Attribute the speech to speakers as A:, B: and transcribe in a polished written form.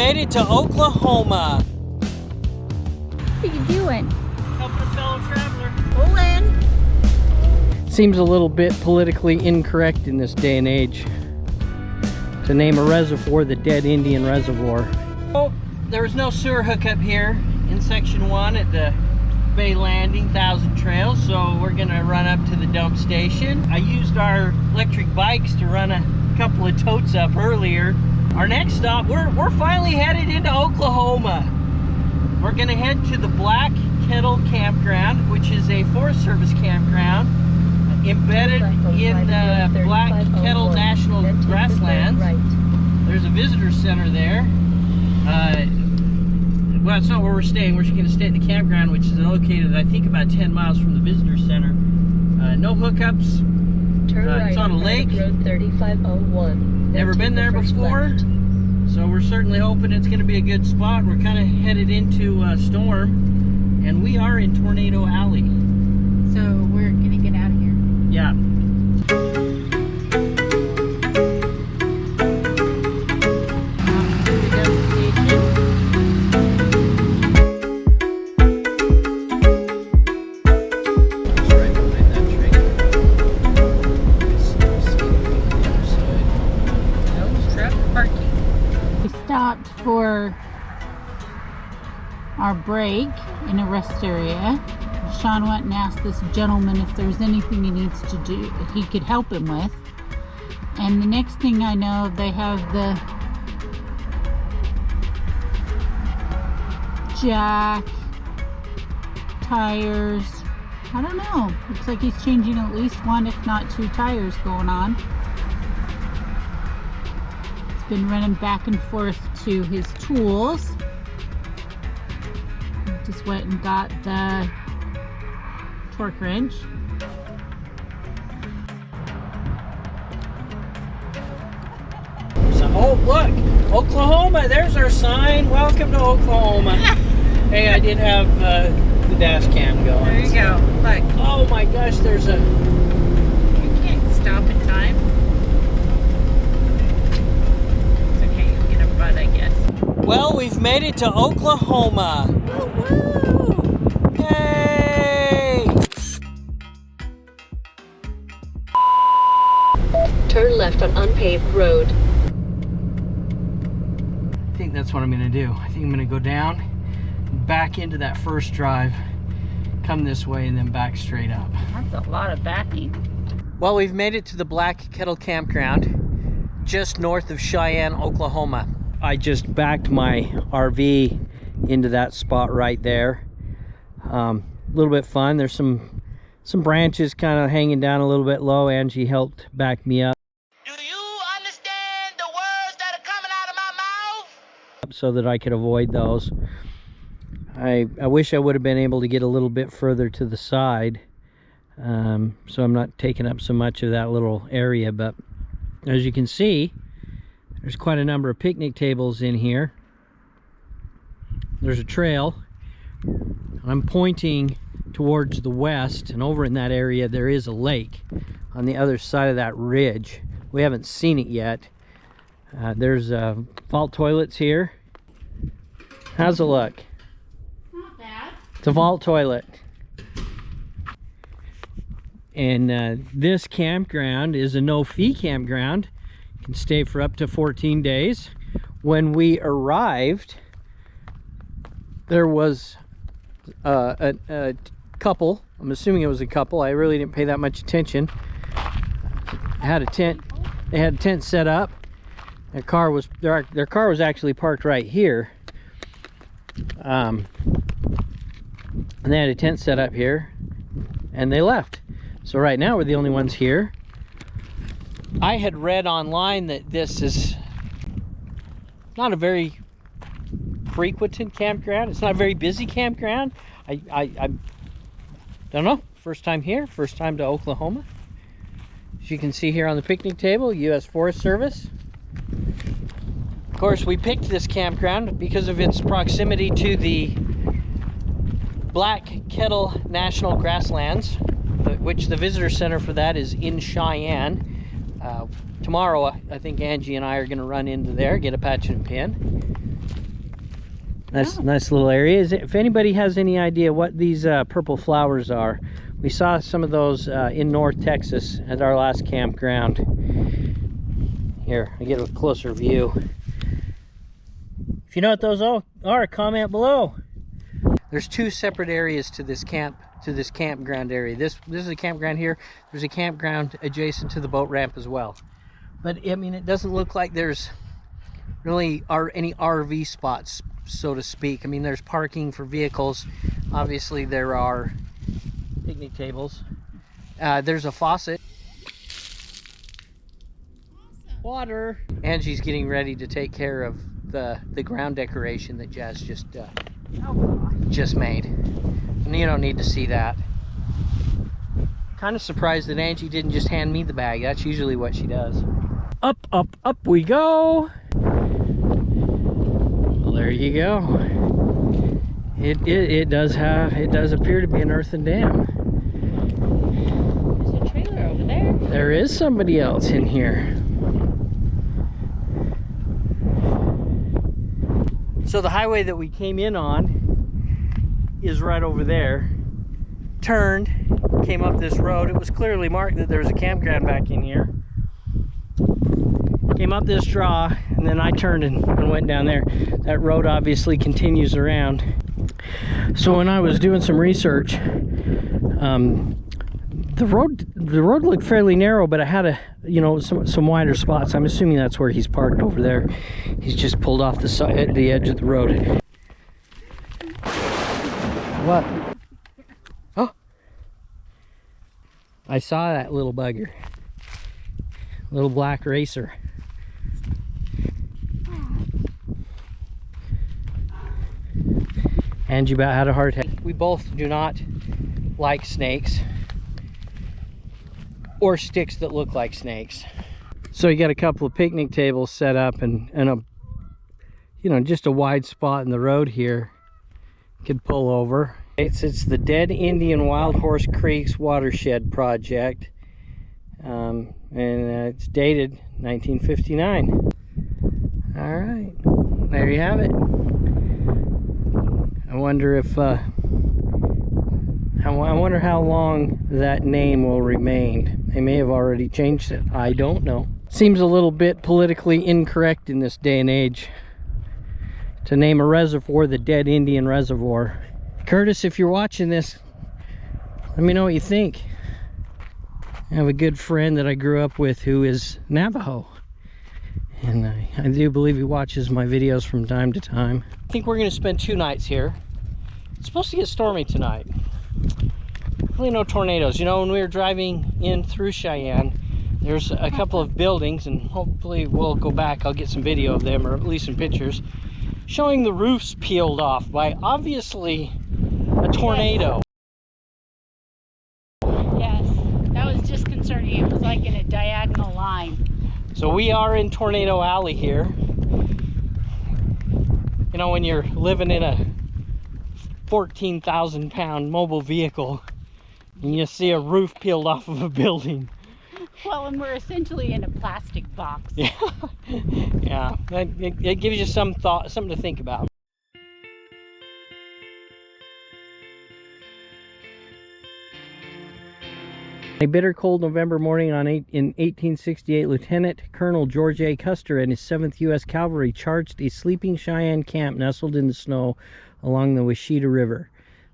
A: made it to Oklahoma.
B: What are you doing?
A: Helping a fellow traveler.
B: Pull in.
A: Seems a little bit politically incorrect in this day and age to name a reservoir the Dead Indian Reservoir. Oh, there was no sewer hookup here in section 1 at the Bay Landing 1000 Trails, so we're gonna run up to the dump station. I used our electric bikes to run a couple of totes up earlier. Our next stop, we're finally headed into Oklahoma. We're gonna head to the Black Kettle Campground, which is a Forest Service campground embedded in the Black Kettle National Grasslands. There's a visitor center there. Well, it's not where we're staying. We're just going to stay at the campground, which is located, I think, about 10 miles from the visitor center. No hookups. It's on a lake.
B: Road 3501.
A: Never been there before. So we're certainly hoping it's going to be a good spot. We're kind of headed into a storm, and we are in Tornado Alley.
B: So we're going to get out of here.
A: Yeah.
B: Stopped for our break in a rest area. Sean went and asked this gentleman if there's anything he needs to do that he could help him with. And the next thing I know, they have the jack, tires. I don't know. Looks like he's changing at least one, if not two tires going on. Been running back and forth to his tools. Just went and got the torque wrench.
A: So, oh look, Oklahoma, there's our sign. Welcome to Oklahoma. Hey, I did have the dash cam going.
B: There you go. Look.
A: Oh my gosh, there's a...
B: You can't stop in time. I guess.
A: Well, we've made it to Oklahoma.
B: Woo-woo!
A: Yay!
C: Turn left on unpaved road.
A: I think that's what I'm gonna do. I think I'm gonna go down, back into that first drive, come this way, and then back straight up.
B: That's a lot of backing.
A: Well, we've made it to the Black Kettle Campground, just north of Cheyenne, Oklahoma. I just backed my RV into that spot right there. A little bit fun. There's some branches kind of hanging down a little bit low. Angie helped back me up.
D: Do you understand the words that are coming out of my mouth?
A: So that I could avoid those. I wish I would have been able to get a little bit further to the side, so I'm not taking up so much of that little area. But as you can see, there's quite a number of picnic tables in here. There's a trail. I'm pointing towards the west, and over in that area there is a lake on the other side of that ridge. We haven't seen it yet. There's vault toilets here. How's it look?
B: Not bad.
A: It's a vault toilet. And this campground is a no-fee campground. You can stay for up to 14 days. When we arrived, there was a couple. I'm assuming it was a couple. I really didn't pay that much attention. Had a tent. They had a tent set up. Their car was actually parked right here. And they had a tent set up here, and they left. So right now we're the only ones here. I had read online that this is not a very frequented campground. It's not a very busy campground. I don't know. First time here, first time to Oklahoma. As you can see here on the picnic table, U.S. Forest Service. Of course, we picked this campground because of its proximity to the Black Kettle National Grasslands, which the visitor center for that is in Cheyenne. tomorrow I think Angie and I are going to run into there, get a patch and pin. Nice little area. If anybody has any idea what these purple flowers are, we saw some of those in North Texas at our last campground. Here, I get a closer view. If you know what those are, comment below. There's two separate areas to this campground area. This is a campground here. There's a campground adjacent to the boat ramp as well. But I mean, it doesn't look like there's really any RV spots, so to speak. I mean, there's parking for vehicles. Obviously, there are picnic tables. There's a faucet. Water. Angie's getting ready to take care of the ground decoration that Jazz just made. And you don't need to see that. Kind of surprised that Angie didn't just hand me the bag. That's usually what she does. Up, up, up we go. Well, there you go. It does appear to be an earthen dam.
B: There's a trailer over there.
A: There is somebody else in here. So the highway that we came in on is right over there. Turned, came up this road. It was clearly marked that there was a campground back in here. Came up this draw, and then I turned and went down there. That road obviously continues around. So when I was doing some research, the road looked fairly narrow, but I had some wider spots. I'm assuming that's where he's parked over there. He's just pulled off the edge of the road. What? Oh, I saw that little bugger, little black racer. Angie about had a heart attack. We both do not like snakes or sticks that look like snakes. So you got a couple of picnic tables set up and a just a wide spot in the road here. You could pull over. It's the Dead Indian Wild Horse Creeks Watershed Project, and it's dated 1959. All right, there you have it. I wonder if I wonder how long that name will remain. They may have already changed it. I don't know. Seems a little bit politically incorrect in this day and age to name a reservoir the Dead Indian Reservoir. Curtis, if you're watching this, let me know what you think. I have a good friend that I grew up with who is Navajo, and I do believe he watches my videos from time to time. I think we're going to spend 2 nights here. It's supposed to get stormy tonight. Really no tornadoes. You know, when we were driving in through Cheyenne, there's a couple of buildings, and hopefully we'll go back. I'll get some video of them, or at least some pictures, showing the roofs peeled off by obviously a tornado.
B: Yes, that was disconcerting. It was like in a diagonal line.
A: So we are in Tornado Alley here. You know, when you're living in a 14,000-pound mobile vehicle and you see a roof peeled off of a building.
B: Well, and we're essentially in a plastic box.
A: Yeah, yeah. It gives you some thought, something to think about. A bitter cold November morning in 1868, Lieutenant Colonel George A. Custer and his 7th U.S. Cavalry charged a sleeping Cheyenne camp nestled in the snow along the Washita River.